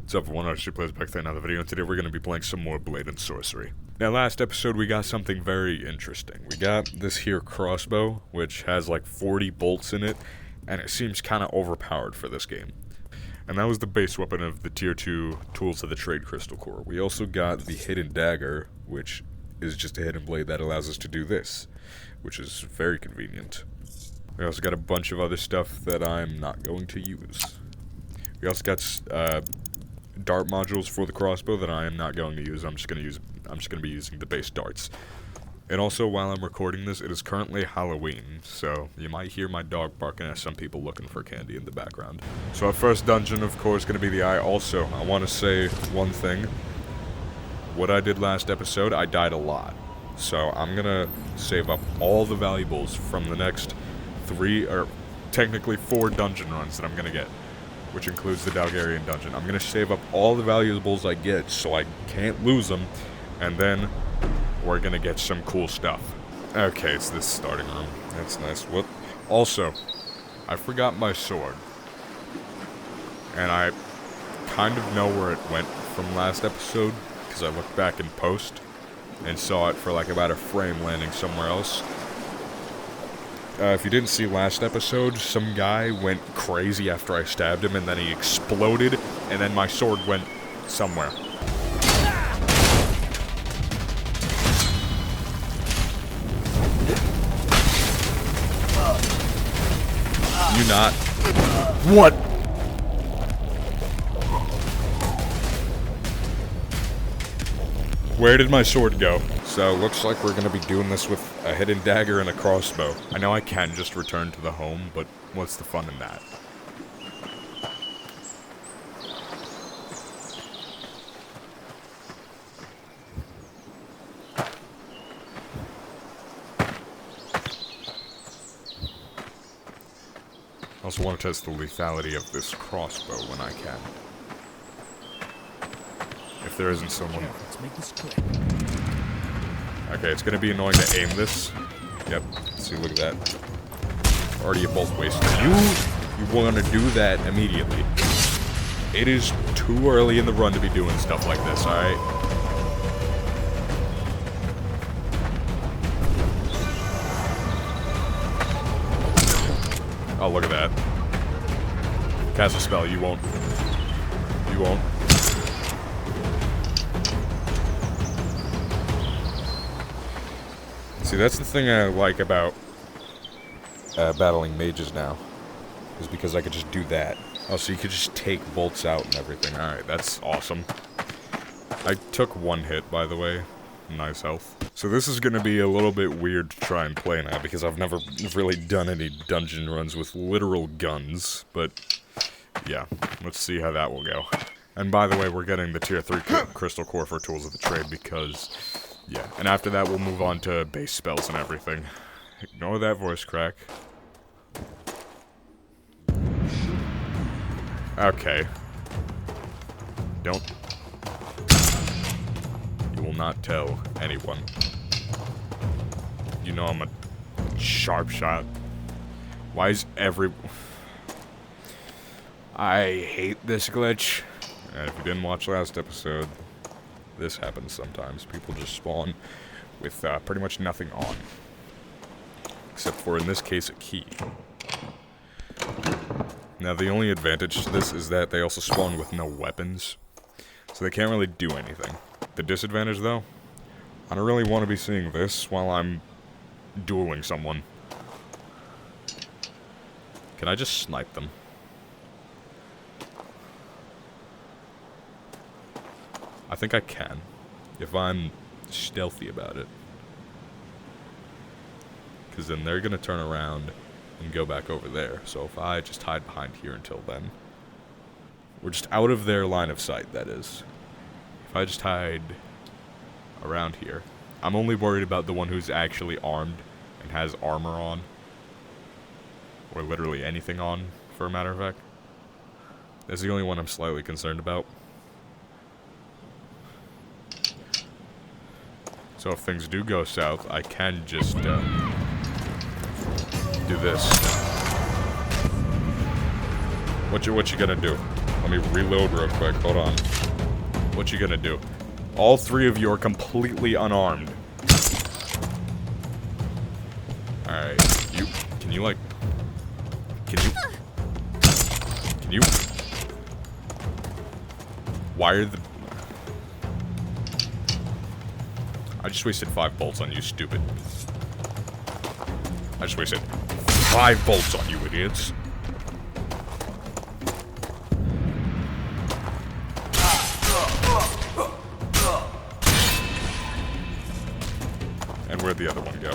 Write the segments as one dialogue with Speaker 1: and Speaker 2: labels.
Speaker 1: What's up, Wondershare plays back there. Another video, and today we're going to be playing some more Blade and Sorcery. Now, last episode we got something very interesting. We got this here crossbow, which has like 40 bolts in it, and it seems kind of overpowered for this game. And that was the base weapon of the tier 2 Tools of the Trade Crystal Core. We also got the hidden dagger, which is just a hidden blade that allows us to do this, which is very convenient. We also got a bunch of other stuff that I'm not going to use. We also got dart modules for the crossbow that I am not going to use. I'm just going to be using the base darts. And also, while I'm recording this, it is currently Halloween, so you might hear my dog barking at some people looking for candy in the background. So our first dungeon, of course, is going to be the Eye. Also, I want to say one thing. What I did last episode, I died a lot. So I'm going to save up all the valuables from the next 3, or technically 4 dungeon runs that I'm going to get, which includes the Dalgarian dungeon. I'm going to save up all the valuables I get so I can't lose them, and then we're going to get some cool stuff. Okay, it's this starting room. That's nice. What? Also, I forgot my sword, and I kind of know where it went from last episode, because I looked back in post and saw it for like about a frame landing somewhere else. If you didn't see last episode, some guy went crazy after I stabbed him, and then he exploded, and then my sword went somewhere. You not. What? Where did my sword go? So, looks like we're going to be doing this with a hidden dagger and a crossbow. I know I can just return to the home, but what's the fun in that? I also want to test the lethality of this crossbow when I can. If there isn't someone...
Speaker 2: Let's make this quick.
Speaker 1: Okay, it's gonna be annoying to aim this. Yep, see, look at that. Already both wasted. You want to do that immediately. It is too early in the run to be doing stuff like this, alright? Oh, look at that. Cast a spell, you won't. You won't. See, that's the thing I like about battling mages now, is because I could just do that. Oh, so you could just take bolts out and everything. Alright, that's awesome. I took 1 hit, by the way. Nice health. So this is going to be a little bit weird to try and play now, because I've never really done any dungeon runs with literal guns, but yeah, let's see how that will go. And by the way, we're getting the tier 3 crystal core for Tools of the Trade because... yeah, and after that we'll move on to base spells and everything. Ignore that voice crack. Okay. Don't... you will not tell anyone. You know I'm a sharp shot. Why is I hate this glitch. And if you didn't watch last episode... this happens sometimes. People just spawn with pretty much nothing on. Except for, in this case, a key. Now, the only advantage to this is that they also spawn with no weapons. So they can't really do anything. The disadvantage, though, I don't really want to be seeing this while I'm dueling someone. Can I just snipe them? I think I can, if I'm stealthy about it. Because then they're going to turn around and go back over there. So if I just hide behind here until then, we're just out of their line of sight, that is. If I just hide around here, I'm only worried about the one who's actually armed and has armor on. Or literally anything on, for a matter of fact. That's the only one I'm slightly concerned about. So if things do go south, I can just do this. What you gonna do? Let me reload real quick. Hold on. What you gonna do? All three of you are completely unarmed. Alright. Can you wire the... I just wasted 5 bolts on you, stupid. I just wasted 5 bolts on you, idiots. And where'd the other one go?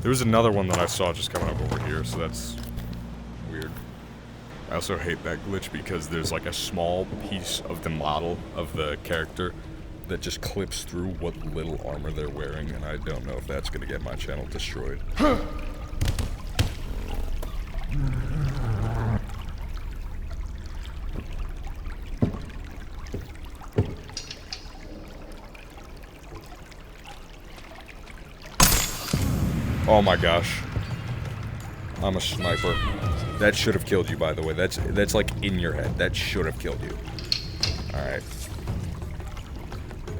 Speaker 1: There was another one that I saw just coming up over here, so that's weird. I also hate that glitch because there's like a small piece of the model of the character that just clips through what little armor they're wearing, and I don't know if that's gonna get my channel destroyed. Oh my gosh. I'm a sniper. That should have killed you, by the way. That's like in your head. That should have killed you. Alright.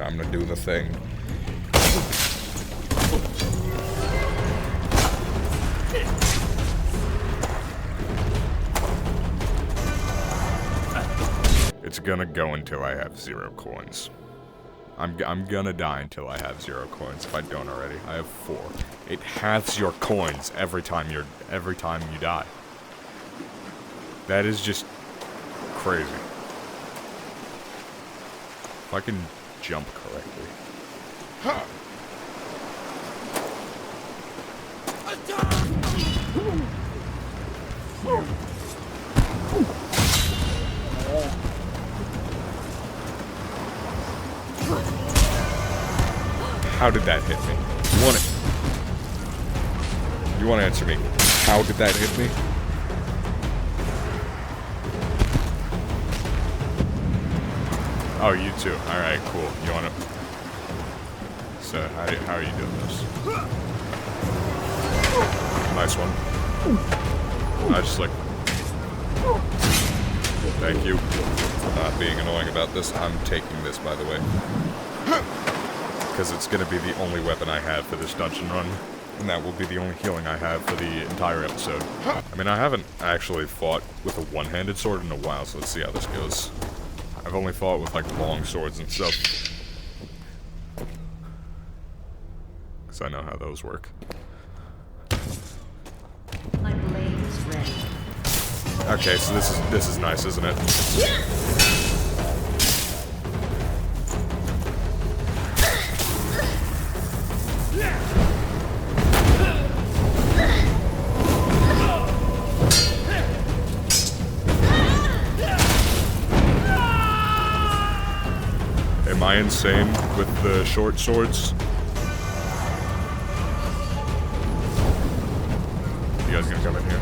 Speaker 1: I'm gonna do the thing. It's gonna go until I have 0 coins. I'm gonna die until I have 0 coins if I don't already. I have 4. It halves your coins every time you die. That is just crazy. If I can jump correctly. How did that hit me? You wanna answer me? How did that hit me? Oh, you too. Alright, cool. You wanna... So, how are you doing this? Nice one. I just like... Thank you for not being annoying about this. I'm taking this, by the way. Because it's gonna be the only weapon I have for this dungeon run. And that will be the only healing I have for the entire episode. I mean, I haven't actually fought with a one-handed sword in a while, so let's see how this goes. I've only fought with, like, long swords and stuff. Because I know how those work.
Speaker 2: My blade is ready.
Speaker 1: Okay, so this is nice, isn't it? Am I insane with the short swords? You guys gonna come in here?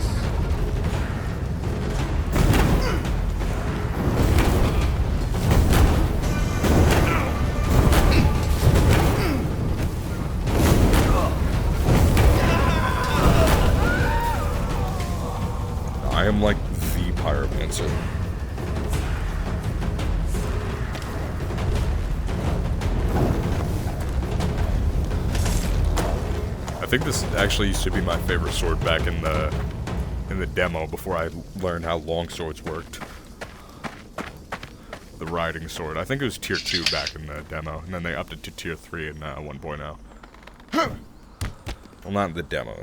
Speaker 1: I am like the pyromancer. I think this actually used to be my favorite sword back in the demo before I learned how long swords worked. The riding sword. I think it was tier 2 back in the demo, and then they upped it to tier 3 in 1.0. Well, not in the demo,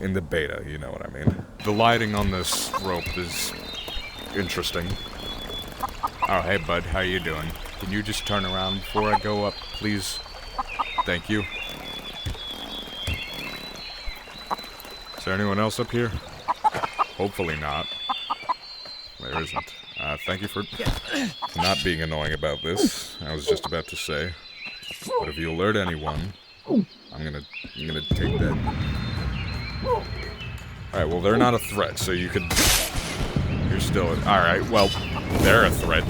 Speaker 1: in the beta, you know what I mean. The lighting on this rope is interesting. Oh, hey bud, how you doing? Can you just turn around before I go up, please? Thank you. Is there anyone else up here? Hopefully not. There isn't. Thank you for not being annoying about this. I was just about to say. But if you alert anyone, I'm gonna take that. Alright, well they're not a threat, so you could... You're still... Alright, well, they're a threat.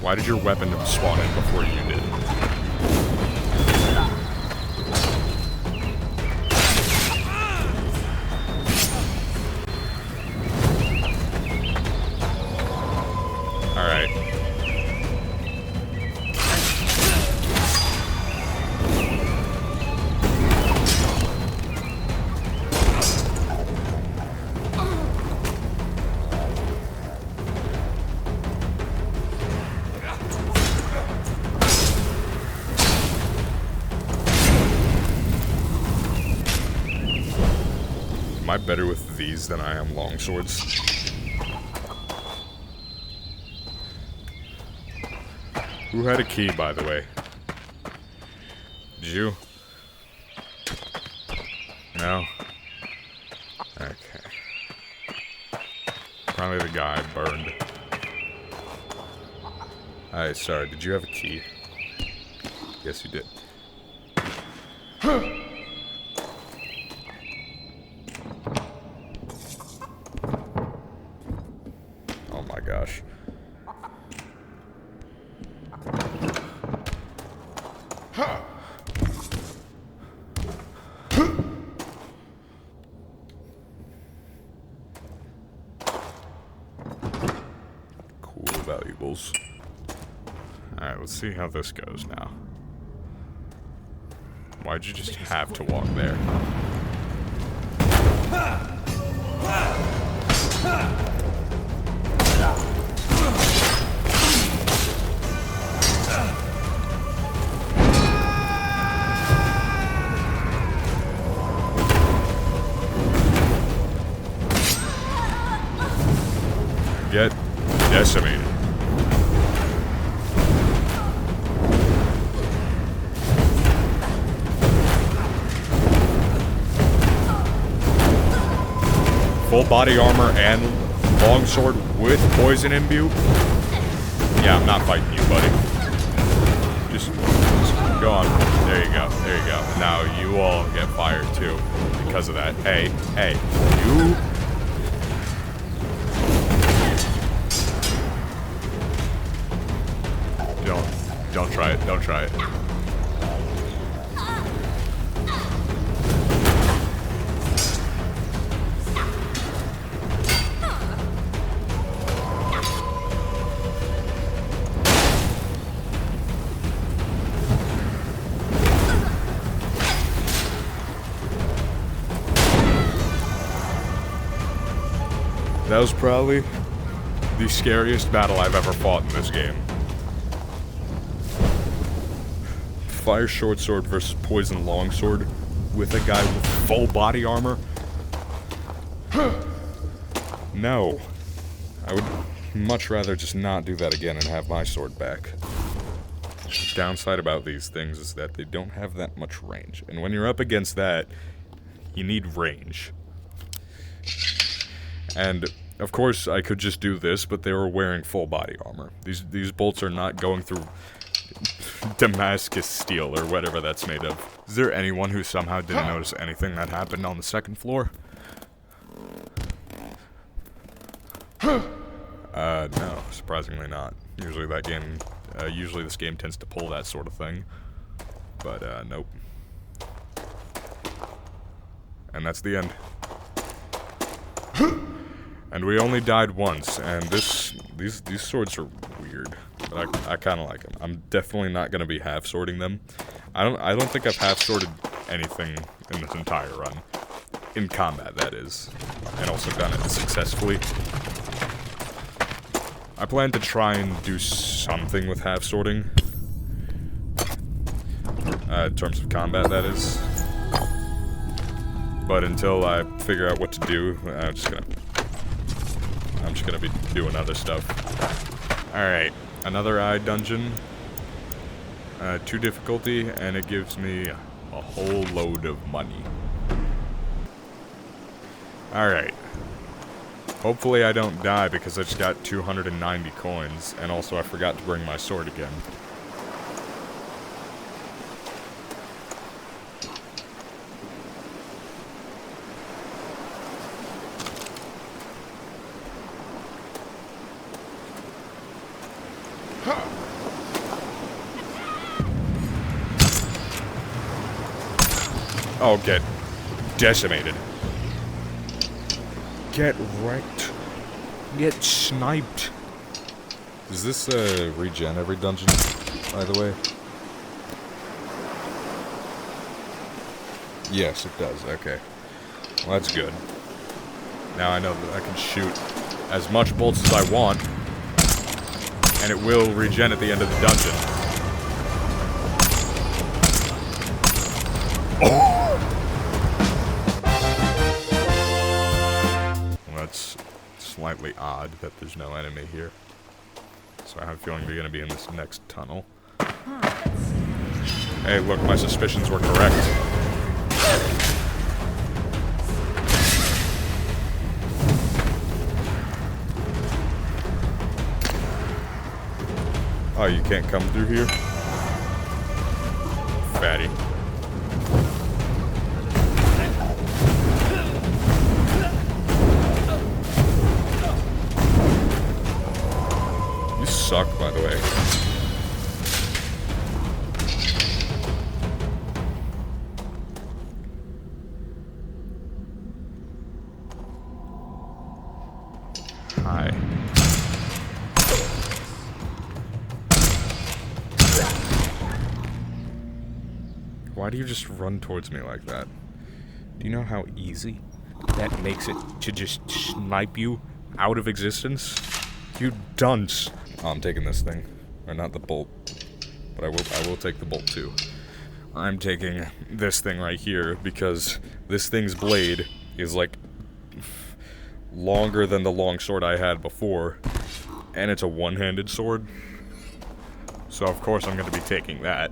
Speaker 1: Why did your weapon spawn in before you did? Alright. Am I better with these than I am longswords? Who had a key, by the way? Did you? No? Okay. Probably the guy burned. Alright, sorry, did you have a key? Yes, you did. Oh my gosh. Cool valuables. Alright, let's see how this goes now. Why'd you just have to walk there? Get decimated. Full body armor and longsword with poison imbue? Yeah, I'm not fighting you, buddy. Just go on. There you go. There you go. Now you all get fired too because of that. Hey, hey, you. Don't try it. Don't try it. That was probably the scariest battle I've ever fought in this game. Fire short sword versus poison longsword with a guy with full body armor. No. I would much rather just not do that again and have my sword back. The downside about these things is that they don't have that much range. And when you're up against that, you need range. And of course I could just do this, but they were wearing full body armor. These bolts are not going through Damascus steel or whatever that's made of. Is there anyone who somehow didn't notice anything that happened on the second floor? No, surprisingly not. Usually this game tends to pull that sort of thing. But, nope. And that's the end. And we only died once, and these swords are weird. But I kind of like them. I'm definitely not going to be half-swording them. I don't think I've half-sworded anything in this entire run. In combat, that is. And also done it successfully. I plan to try and do something with half-swording. In terms of combat, that is. But until I figure out what to do, I'm just gonna be doing other stuff. Alright, another eye dungeon. 2 difficulty, and it gives me a whole load of money. Alright. Hopefully I don't die because I just got 290 coins, and also I forgot to bring my sword again. Huh. Oh, get decimated. Get wrecked. Get sniped. Does this regen every dungeon, by the way? Yes, it does. Okay. Well, that's good. Now I know that I can shoot as much bolts as I want, and it will regen at the end of the dungeon. Oh! Well, that's slightly odd that there's no enemy here. So I have a feeling we're going to be in this next tunnel. Hey, look, my suspicions were correct. Oh, you can't come through here? Fatty. You suck, by the way. Hi. Why do you just run towards me like that? Do you know how easy that makes it to just snipe you out of existence? You dunce. Oh, I'm taking this thing. Or not the bolt. But I will take the bolt too. I'm taking this thing right here because this thing's blade is like longer than the long sword I had before. And it's a one-handed sword. So of course I'm going to be taking that.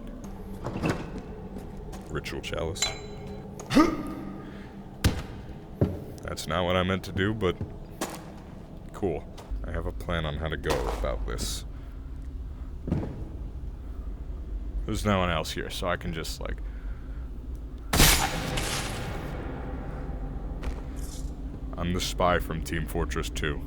Speaker 1: Ritual chalice. That's not what I meant to do, but cool. I have a plan on how to go about this. There's no one else here, so I can just, like... I'm the spy from Team Fortress 2.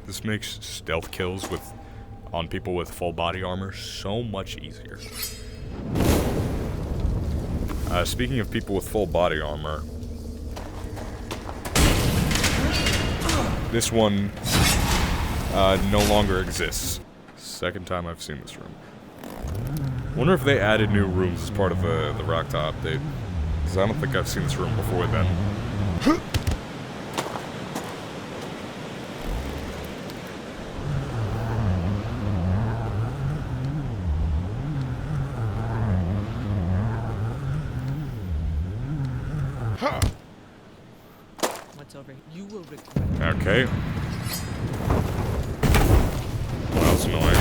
Speaker 1: This makes stealth kills on people with full body armor so much easier. Speaking of people with full body armor, this one no longer exists. Second time I've seen this room. Wonder if they added new rooms as part of the Rockta update. Because I don't think I've seen this room before then.
Speaker 3: What's over here? You will regret.
Speaker 1: Okay. Well, that's annoying.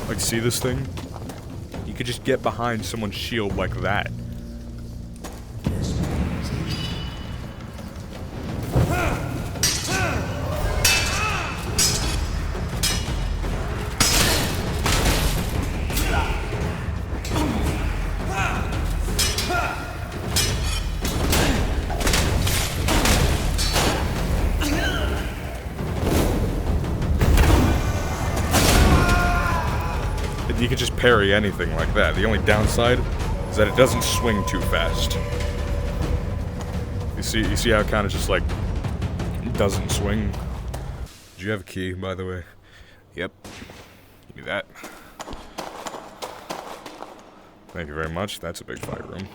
Speaker 1: Like, see this thing? You could just get behind someone's shield like that. You can just parry anything like that. The only downside is that it doesn't swing too fast. You see how it kind of just like doesn't swing? Do you have a key, by the way? Yep. Give me that. Thank you very much. That's a big fight room.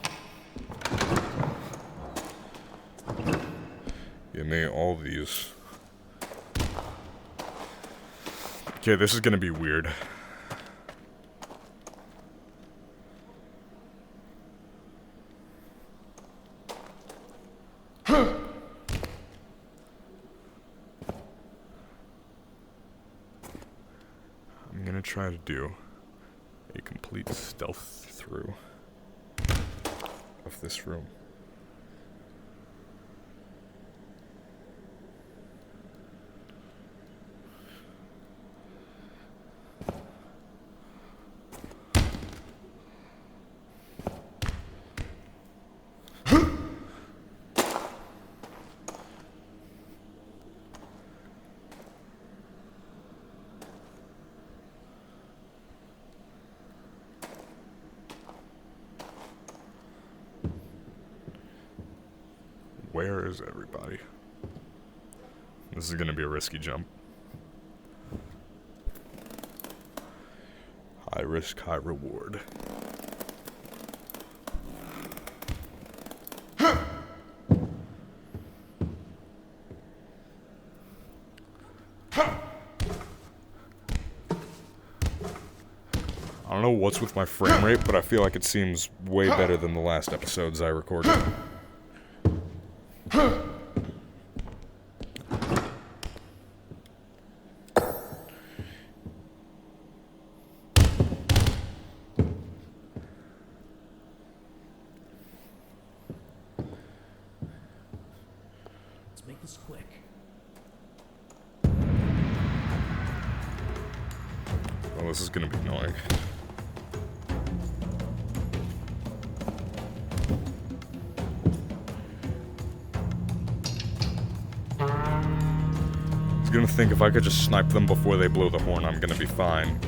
Speaker 1: Give me all of these. Okay, this is gonna be weird. I'm gonna try to do a complete stealth through. of this room. Where is everybody? This is gonna be a risky jump. High risk, high reward. I don't know what's with my frame rate, but I feel like it seems way better than the last episodes I recorded.
Speaker 4: Let's make this quick.
Speaker 1: Well, this is gonna be annoying. I was gonna think if I could just snipe them before they blow the horn, I'm gonna be fine.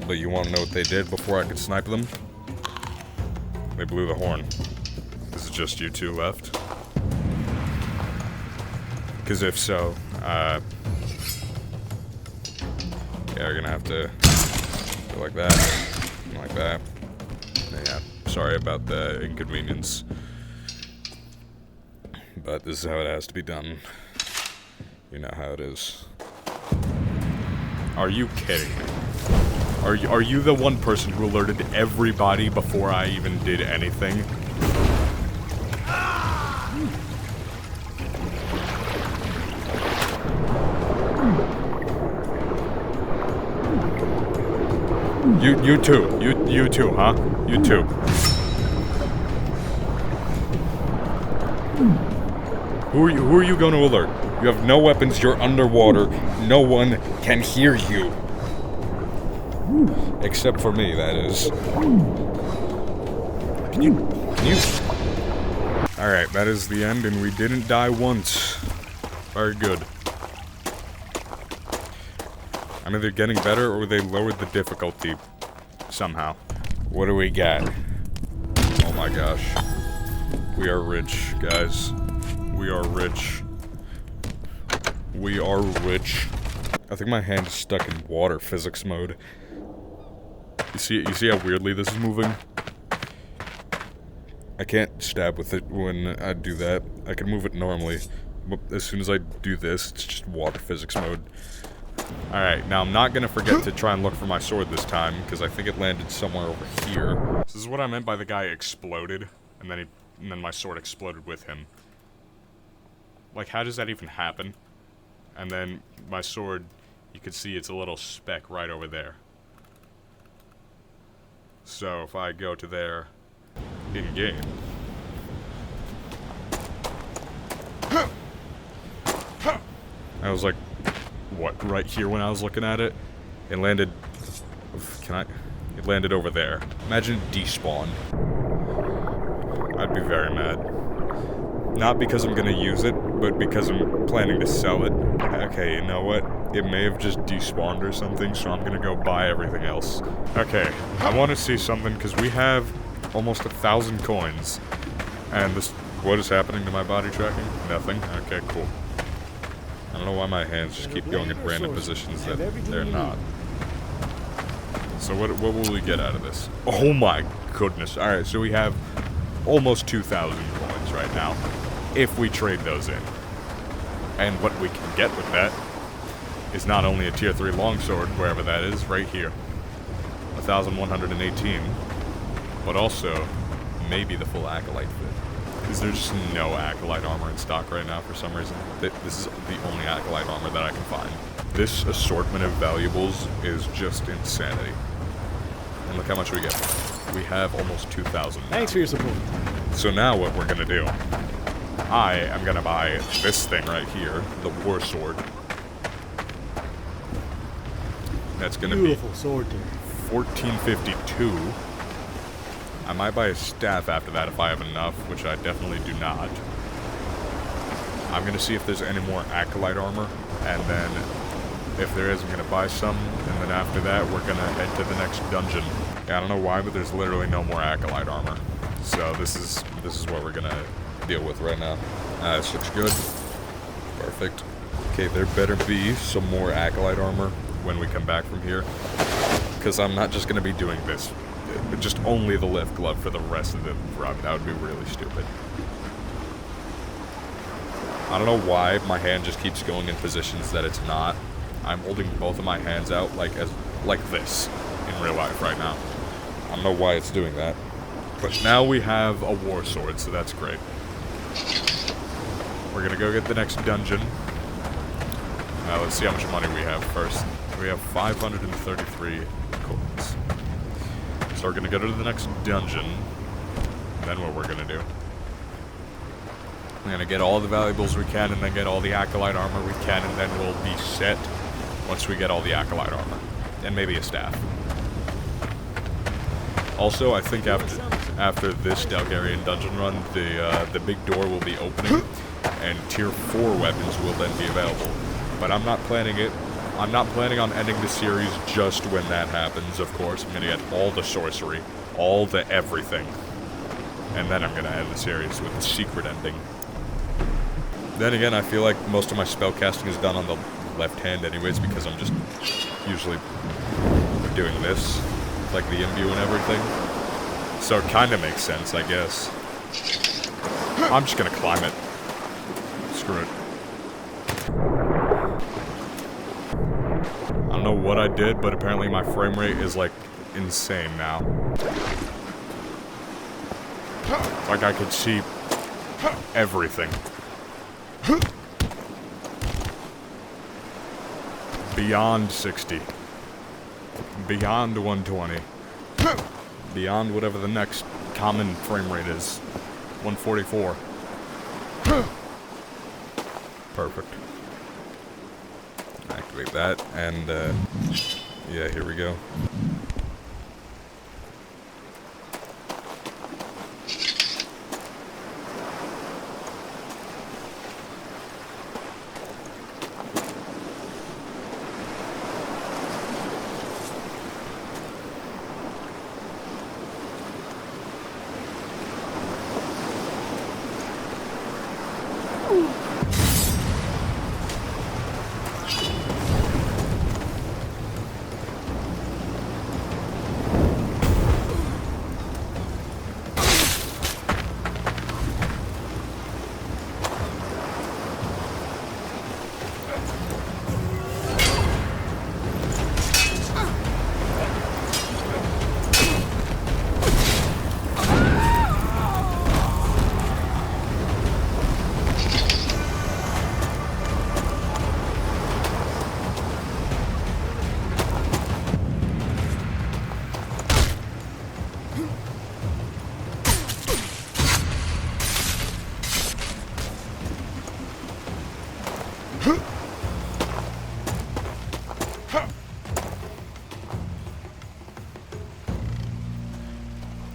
Speaker 1: But you wanna know what they did before I could snipe them? They blew the horn. Is it just you two left? Because if so, yeah, you're gonna have to go like that, and like that. Yeah, sorry about the inconvenience. But this is how it has to be done. You know how it is. Are you kidding me? Are you the one person who alerted everybody before I even did anything? You too, huh? You too. Who are you going to alert? You have no weapons, you're underwater, no one can hear you. Except for me, that is. Can you? Alright, that is the end, and we didn't die once. Very good. I'm either getting better or they lowered the difficulty somehow. What do we got? Oh my gosh. We are rich, guys. We are rich. We are rich. I think my hand is stuck in water physics mode. You see how weirdly this is moving? I can't stab with it when I do that. I can move it normally. But as soon as I do this, it's just water physics mode. Alright, now I'm not gonna forget to try and look for my sword this time, because I think it landed somewhere over here. This is what I meant by the guy exploded, and then my sword exploded with him. Like, how does that even happen? And then my sword, you can see it's a little speck right over there. So if I go to there, in game. I was like, what, right here when I was looking at it? It landed, it landed over there. Imagine it despawned. I'd be very mad. Not because I'm gonna use it, but because I'm planning to sell it. Okay, you know what? It may have just despawned or something, so I'm gonna go buy everything else. Okay, I want to see something, because we have almost 1,000 coins. And this, what is happening to my body tracking? Nothing? Okay, cool. I don't know why my hands just keep going in random positions that they're not. So what will we get out of this? Oh my goodness. Alright, so we have almost 2,000 coins right now, if we trade those in. And what we can get with that is not only a tier 3 longsword, wherever that is, right here. 1,118. But also, maybe the full Acolyte fit. Because there's just no Acolyte armor in stock right now for some reason. This is the only Acolyte armor that I can find. This assortment of valuables is just insanity. And look how much we get. We have almost 2,000 now.
Speaker 4: Thanks for your support.
Speaker 1: So now what we're gonna do, I am gonna buy this thing right here, the war sword. That's gonna
Speaker 4: Beautiful sword, dude.
Speaker 1: be 1452. I might buy a staff after that if I have enough, which I definitely do not. I'm gonna see if there's any more acolyte armor, and then if there is, I'm gonna buy some, and then after that, we're gonna head to the next dungeon. I don't know why, but there's literally no more acolyte armor. So this is what we're gonna deal with right now. This looks good. Perfect. Okay, there better be some more acolyte armor when we come back from here, because I'm not just gonna be doing this, just only the lift glove for the rest of the run. That would be really stupid. I don't know why my hand just keeps going in positions that it's not. I'm holding both of my hands out like this in real life right now. I don't know why it's doing that. But now we have a war sword, so that's great. We're gonna go get the next dungeon. Let's see how much money we have first. We have 533 coins. So we're gonna go to the next dungeon. And then what we're gonna do. We're gonna get all the valuables we can, and then get all the acolyte armor we can, and then we'll be set once we get all the acolyte armor. And maybe a staff. Also, I think after this Dalgarian dungeon run, the big door will be opening, and tier 4 weapons will then be available. But I'm not planning it. I'm not planning on ending the series just when that happens, of course. I'm gonna get all the sorcery, all the everything. And then I'm gonna end the series with the secret ending. Then again, I feel like most of my spellcasting is done on the left hand anyways, because I'm just usually doing this, like the imbue and everything. So it kind of makes sense, I guess. I'm just gonna climb it. Screw it. I don't know what I did, but apparently my frame rate is like insane now. Like I could see everything. Beyond 60. Beyond 120. Beyond whatever the next common frame rate is. 144. Perfect. Activate that, and yeah, here we go.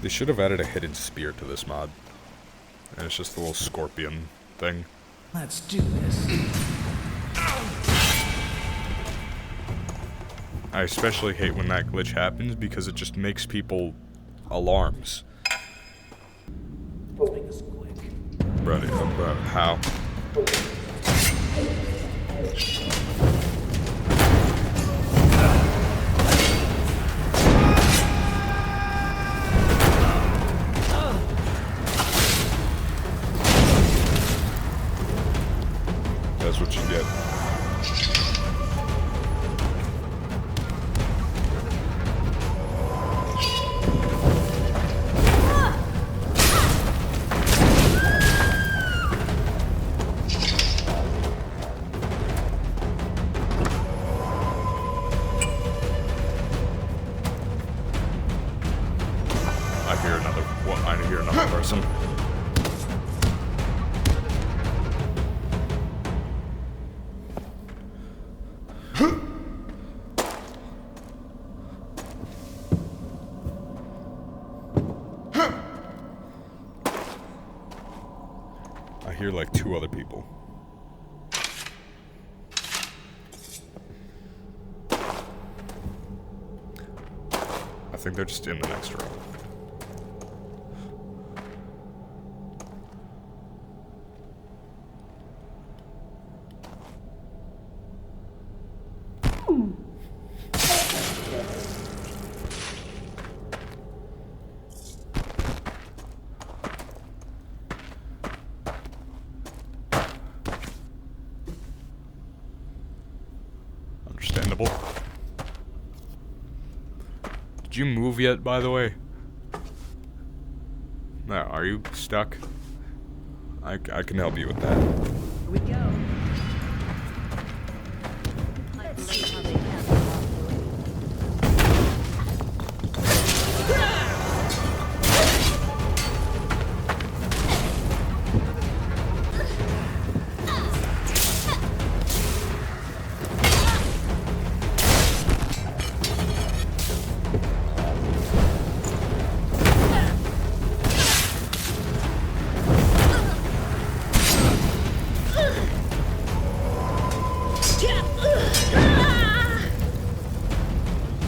Speaker 1: They should have added a hidden spear to this mod. And it's just a little scorpion thing.
Speaker 5: Let's do this.
Speaker 1: I especially hate when that glitch happens because it just makes people alarms.
Speaker 5: Let's make this quick.
Speaker 1: Bro, how? That's what you get. I hear another person. I hear like 2 other people. I think they're just in the next room. Understandable. Did you move yet, by the way? No, are you stuck? I can help you with that.
Speaker 2: Here we go. Let's see how they handle it.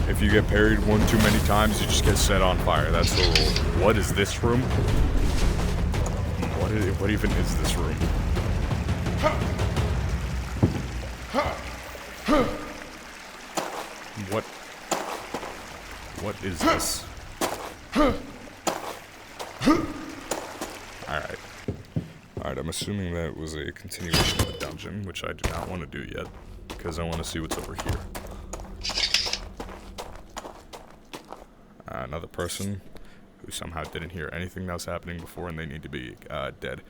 Speaker 1: If you get parried 1 too many times, you just get set on fire. That's the rule. What is this room? What even is this room? What is this? Alright. Alright, I'm assuming that was a continuation of the dungeon, which I do not want to do yet, because I want to see what's over here. Another person who somehow didn't hear anything that was happening before, and they need to be dead.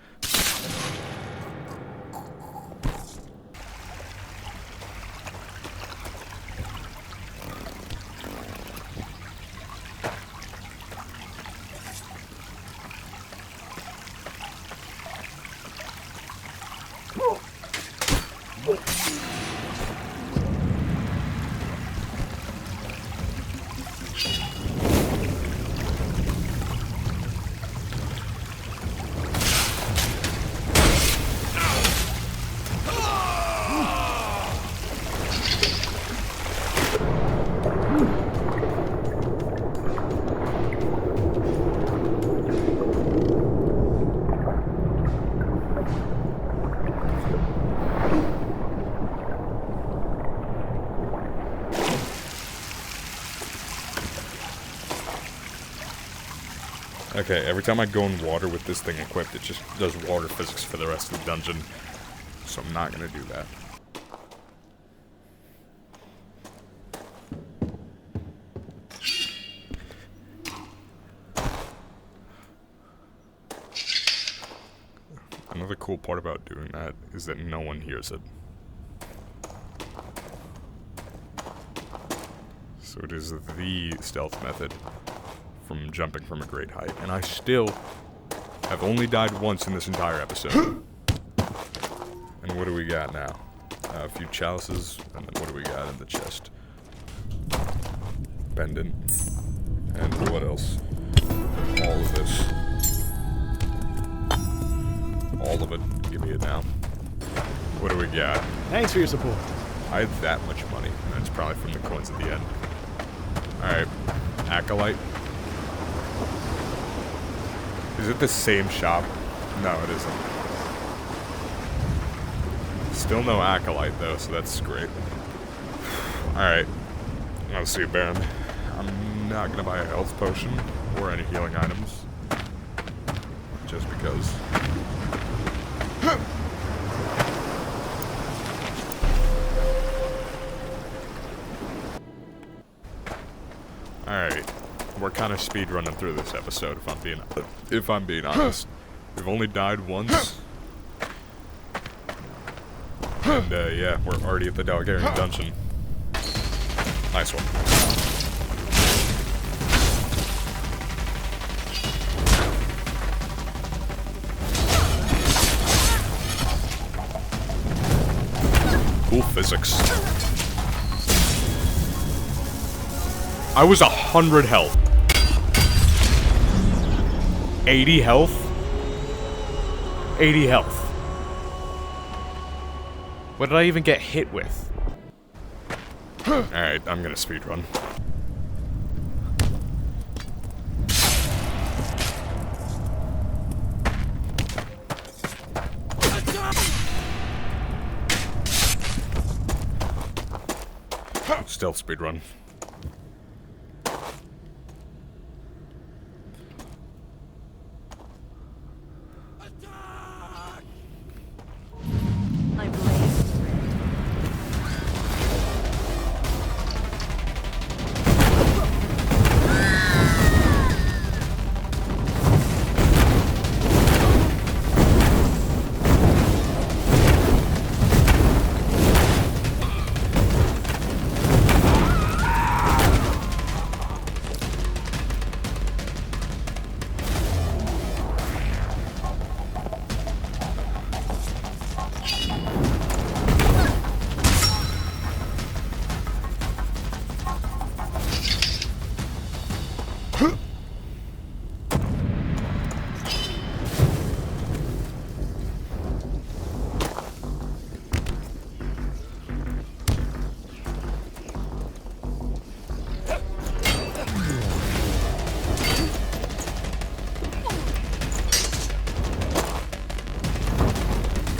Speaker 1: Okay, every time I go in water with this thing equipped, it just does water physics for the rest of the dungeon. So I'm not gonna do that. Another cool part about doing that is that no one hears it. So it is the stealth method from jumping from a great height. And I still have only died once in this entire episode. And what do we got now? A few chalices, and then what do we got in the chest? Pendant. And what else? All of this. All of it. Give me it now. What do we got?
Speaker 4: Thanks for your support.
Speaker 1: I had that much money, and it's probably from the coins at the end. Alright. Acolyte. Is it the same shop? No, it isn't. Still no Acolyte, though, so that's great. Alright. Let's see, Baron. I'm not gonna buy a health potion or any healing items. Just because. Alright. We're kind of speed running through this episode, if I'm being honest. We've only died once. And yeah, we're already at the Democreator dungeon. Nice one. physics. I was 100 health. 80 health? 80 health. What did I even get hit with? Alright, I'm gonna speedrun. Stealth speedrun.
Speaker 2: My blade is ready.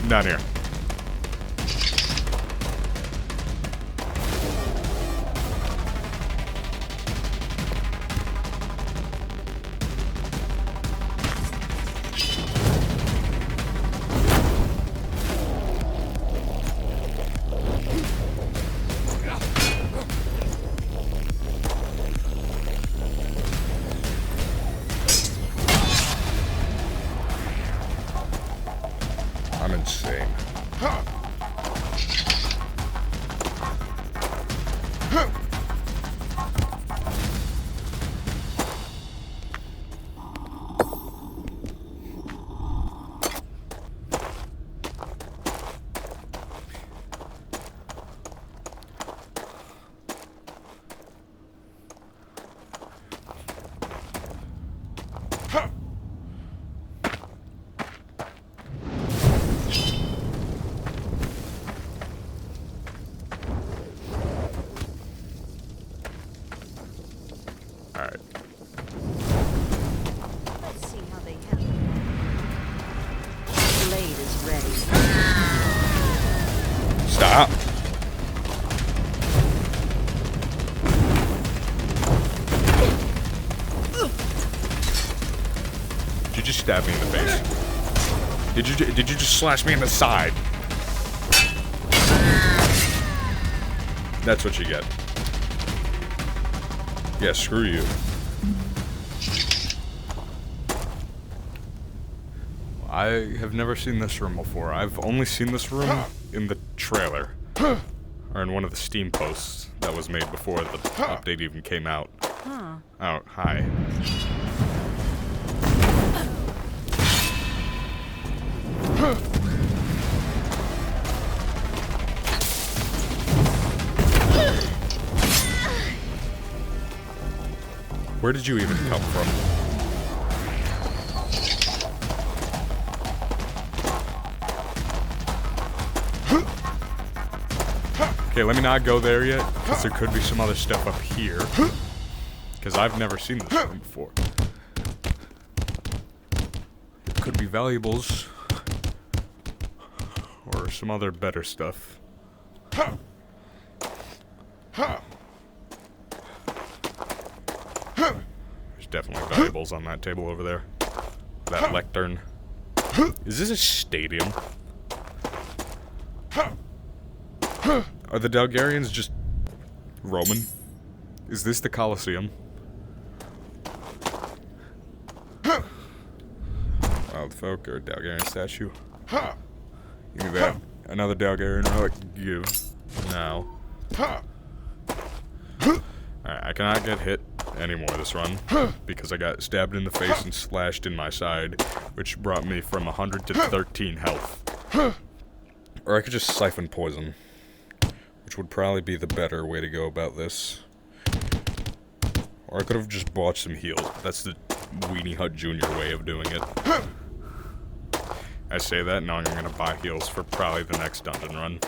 Speaker 1: Down here. I'm insane. Alright.
Speaker 2: Let's see how they handle it. Blade is ready.
Speaker 1: Stop. Did you just stab me in the face? Did you just slash me in the side? That's what you get. Yeah, screw you. I have never seen this room before. I've only seen this room in the trailer. Or in one of the Steam posts that was made before the update even came out.
Speaker 2: Huh.
Speaker 1: Oh, hi. Where did you even come from? Okay, let me not go there yet, because there could be some other stuff up here. Because I've never seen this room before. It could be valuables. Or some other better stuff. There's definitely valuables on that table over there. That lectern. Is this a stadium? Are the Dalgarians just Roman? Is this the Colosseum? Wild folk or Dalgarian statue? Give me that. Another Dalgarian relic. Give. Now. Alright, I cannot get hit anymore this run, because I got stabbed in the face and slashed in my side, which brought me from 100 to 13 health. Or I could just siphon poison. which would probably be the better way to go about this. Or I could have just bought some heals. That's the Weenie Hut Jr. way of doing it. I say that knowing I'm gonna buy heals for probably the next dungeon run.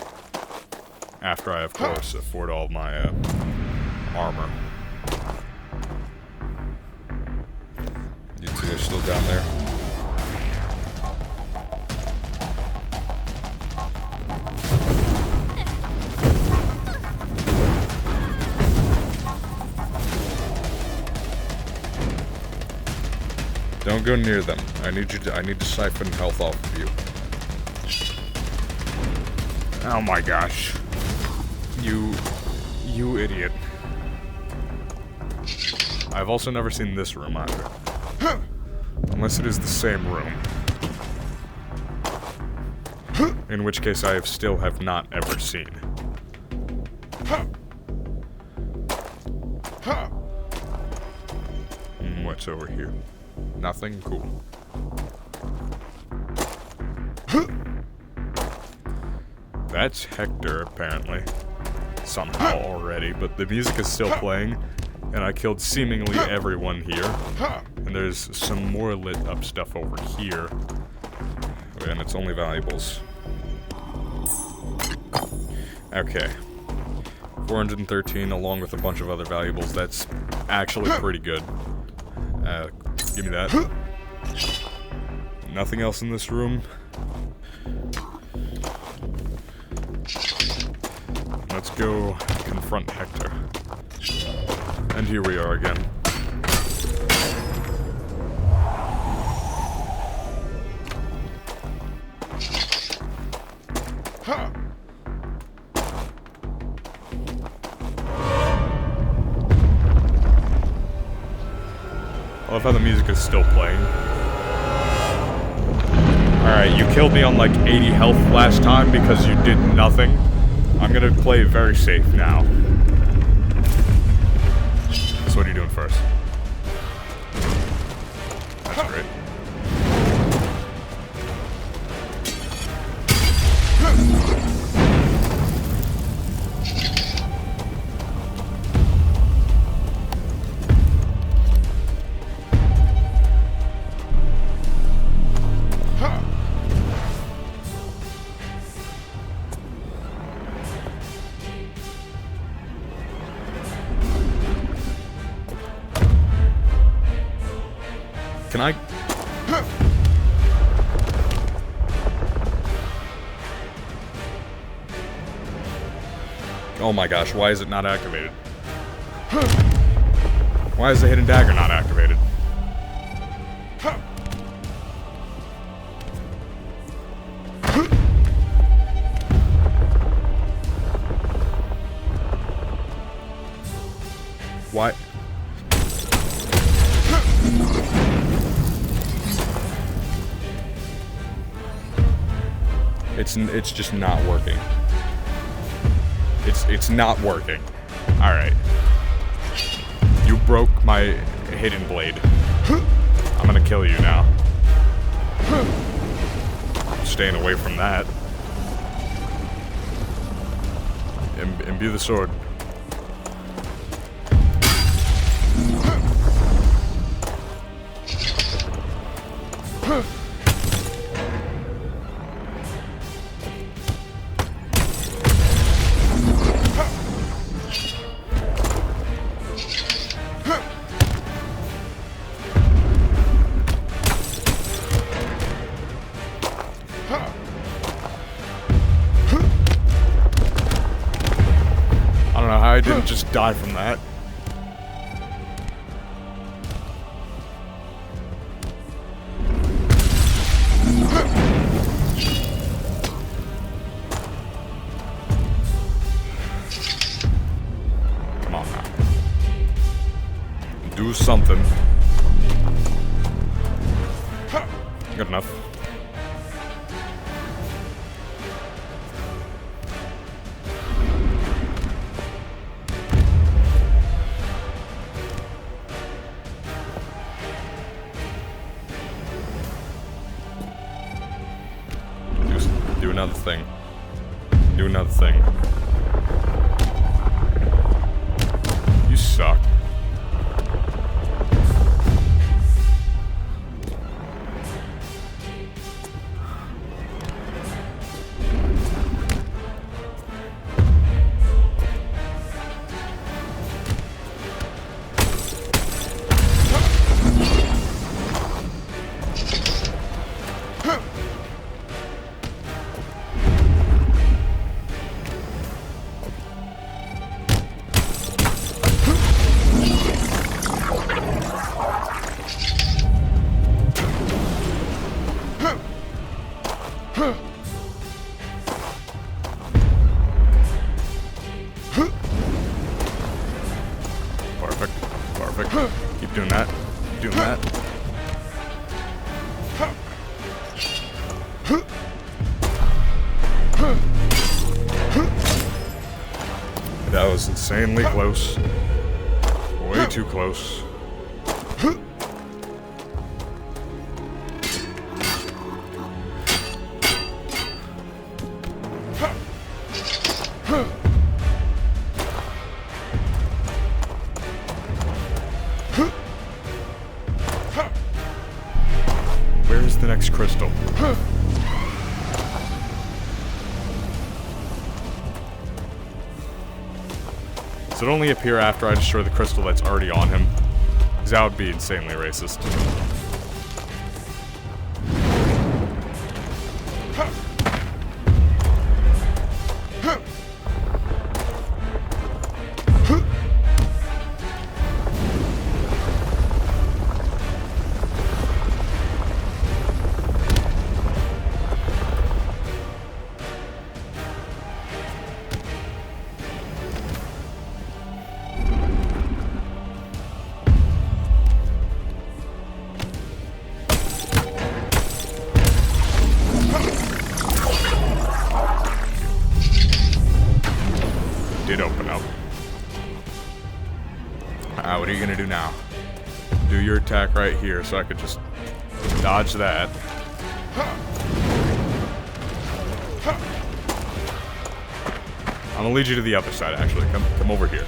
Speaker 1: After I, of course, afford all my, armor. You two are still down there? Don't go near them. I need to siphon health off of you. Oh my gosh. You idiot. I've also never seen this room either. Unless it is the same room. In which case I still have not ever seen. What's over here? Nothing? Cool. That's Hector, apparently. Somehow already, but the music is still playing, and I killed seemingly everyone here. And there's some more lit up stuff over here. And it's only valuables. Okay. 413 along with a bunch of other valuables. That's actually pretty good. Give me that. Nothing else in this room. Let's go confront Hector. And here we are again. I love how the music is still playing. Alright, you killed me on like 80 health last time because you did nothing. I'm gonna play very safe now. So what are you doing first? That's great. Can I? Oh my gosh, why is it not activated? Why is the hidden dagger not activated? Why? It's just not working. It's not working. All right. You broke my hidden blade. I'm gonna kill you now. I'm staying away from that. Imbue the sword. I didn't just die from that. Come on now. Do something. Good enough. Do another thing. Do another thing. Perfect. Keep doing that. Keep doing that. That was insanely close. Way too close. Where's the next crystal? Does it only appear after I destroy the crystal that's already on him? Because that would be insanely racist. Did open up. What are you gonna do now? Do your attack right here so I could just dodge that. I'm gonna lead you to the other side, actually. Come over here.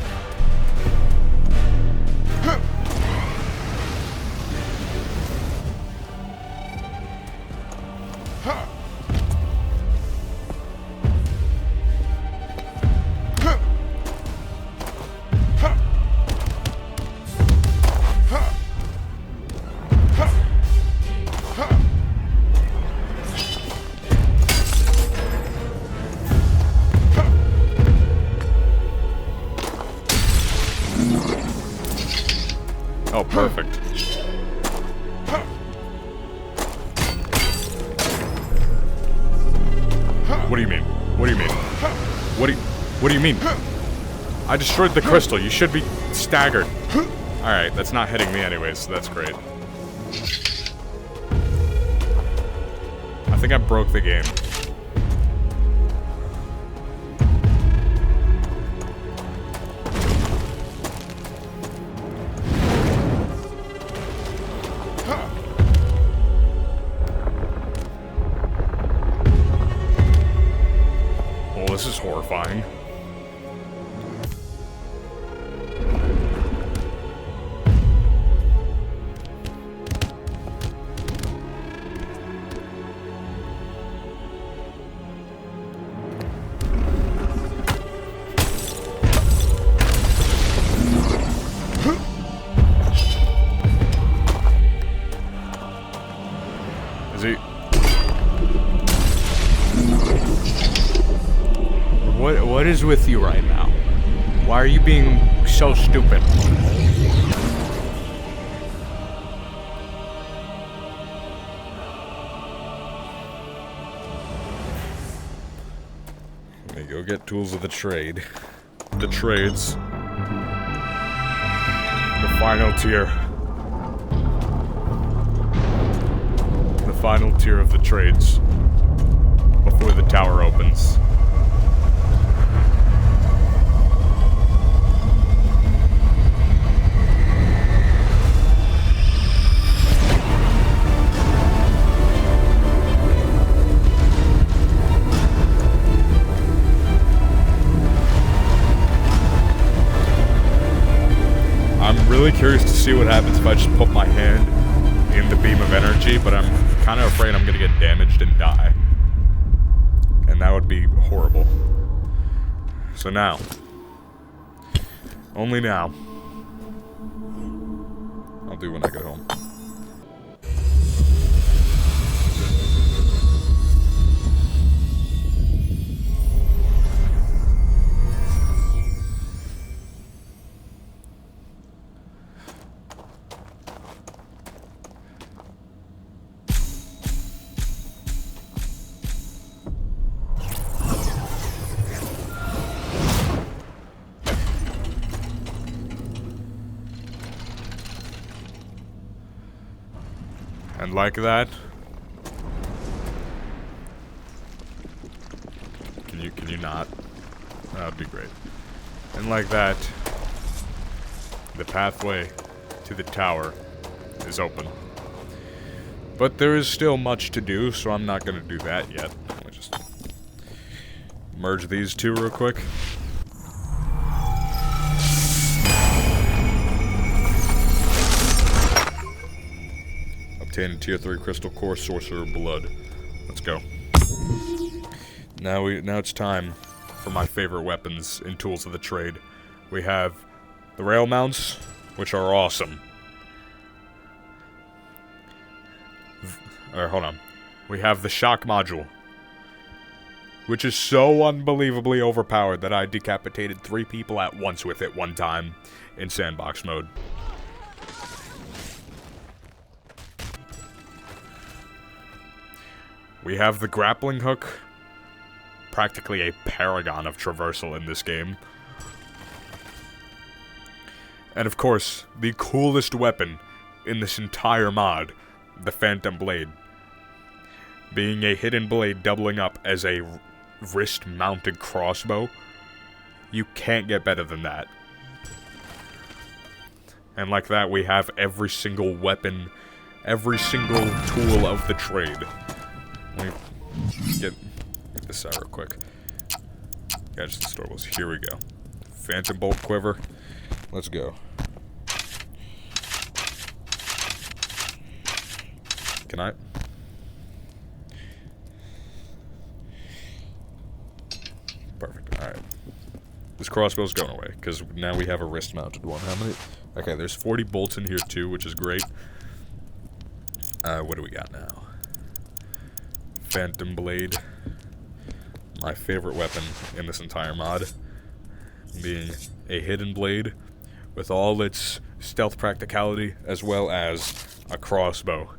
Speaker 1: Oh, perfect. What do you mean? What do you mean? What do you mean? I destroyed the crystal. You should be staggered. Alright, that's not hitting me anyways, so that's great. I think I broke the game. This is horrifying. Is he? What is with you right now? Why are you being so stupid? Let me go get tools of the trade. The trades. The final tier. The final tier of the trades. Before the tower opens. I'm really curious to see what happens if I just put my hand in the beam of energy, but I'm kind of afraid I'm going to get damaged and die. And that would be horrible. So now. Only now. I'll do when I get home. And like that. Can you not? That would be great. And like that, the pathway to the tower is open. But there is still much to do, so I'm not going to do that yet. Let me just merge these two real quick. Obtain a tier 3 crystal core sorcerer blood. Let's go. Now it's time for my favorite weapons and tools of the trade. We have the rail mounts, which are awesome. Hold on. We have the shock module, which is so unbelievably overpowered that I decapitated 3 people at once with it one time in sandbox mode. We have the grappling hook, practically a paragon of traversal in this game. And of course, the coolest weapon in this entire mod, the Phantom Blade. Being a hidden blade doubling up as a wrist-mounted crossbow, you can't get better than that. And like that, we have every single weapon, every single tool of the trade. Let me get this out real quick. Gadgets and storables. Here we go. Phantom Bolt Quiver. Let's go. Can I? Perfect. Alright. This crossbow's going away, because now we have a wrist-mounted one. How many? Okay, there's 40 bolts in here too, which is great. What do we got now? Phantom Blade. My favorite weapon in this entire mod. Being a hidden blade with all its stealth practicality, as well as a crossbow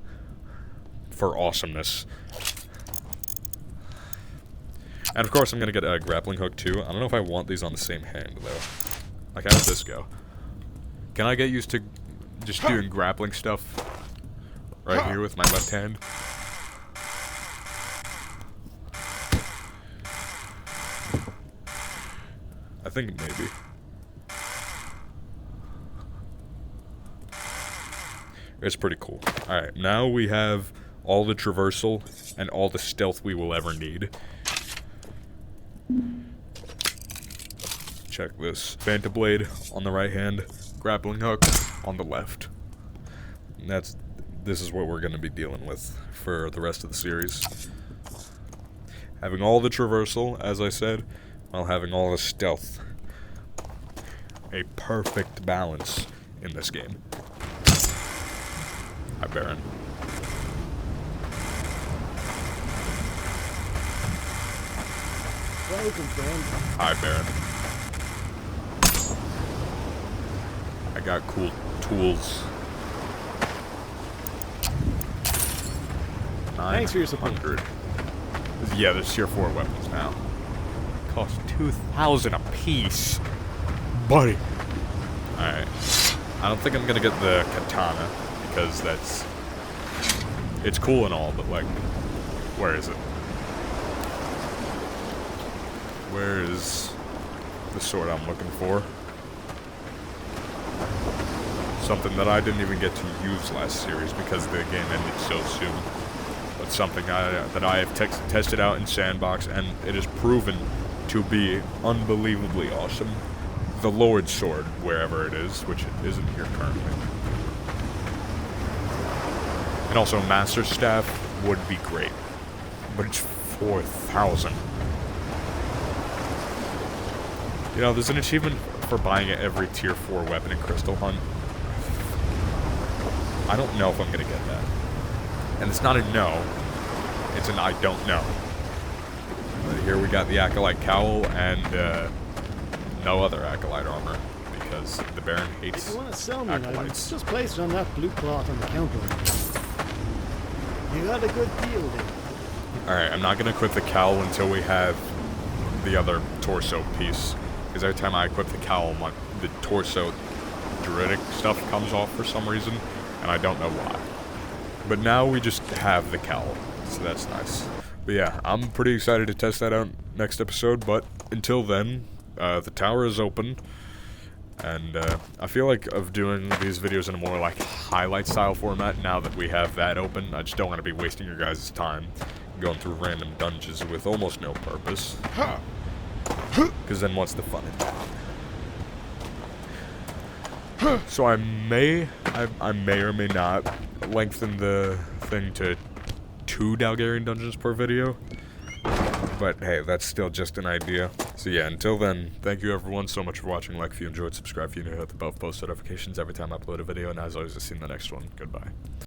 Speaker 1: for awesomeness. And of course I'm gonna get a grappling hook too. I don't know if I want these on the same hand though. Like, how does this go? Can I get used to just doing grappling stuff right here with my left hand? I think maybe. It's pretty cool. Alright, now we have all the traversal and all the stealth we will ever need. Check this. Phantom Blade on the right hand, grappling hook on the left. And this is what we're going to be dealing with for the rest of the series. Having all the traversal, as I said, while having all the stealth. A perfect balance in this game. Hi, Baron.
Speaker 4: Welcome, friend.
Speaker 1: Hi, Baron. I got cool tools.
Speaker 4: Thanks for your support.
Speaker 1: 900. Yeah, there's tier 4 weapons now. Cost 2,000 a piece. Buddy. Alright. I don't think I'm gonna get the katana, because it's cool and all, but like, where is it? Where is the sword I'm looking for? Something that I didn't even get to use last series because the game ended so soon. But something that I have tested out in Sandbox, and it is proven to be unbelievably awesome. The Lord's Sword, wherever it is, which it isn't here currently. And also Master Staff would be great. But it's 4,000. You know, there's an achievement for buying every tier 4 weapon in Crystal Hunt. I don't know if I'm gonna get that. And it's not a no, it's an I don't know. But here we got the Acolyte Cowl and no other Acolyte armor, because the Baron hates
Speaker 4: If you want to sell me an item,
Speaker 1: Acolytes.
Speaker 4: just place it on that blue cloth on the counter. You got a good deal there.
Speaker 1: Alright, I'm not gonna equip the cowl until we have the other torso piece. Because every time I equip the cowl, the torso druidic stuff comes off for some reason, and I don't know why. But now we just have the cowl, so that's nice. But yeah, I'm pretty excited to test that out next episode, but until then, the tower is open. And I feel like of doing these videos in a more like highlight style format now that we have that open. I just don't want to be wasting your guys' time going through random dungeons with almost no purpose. Because then what's the fun in that? So I may or may not lengthen the thing to 2 Dalgarian dungeons per video. But hey, that's still just an idea. So yeah, until then, thank you everyone so much for watching. Like if you enjoyed, subscribe if you're new, hit the bell for post notifications every time I upload a video, and as always, I'll see you in the next one. Goodbye.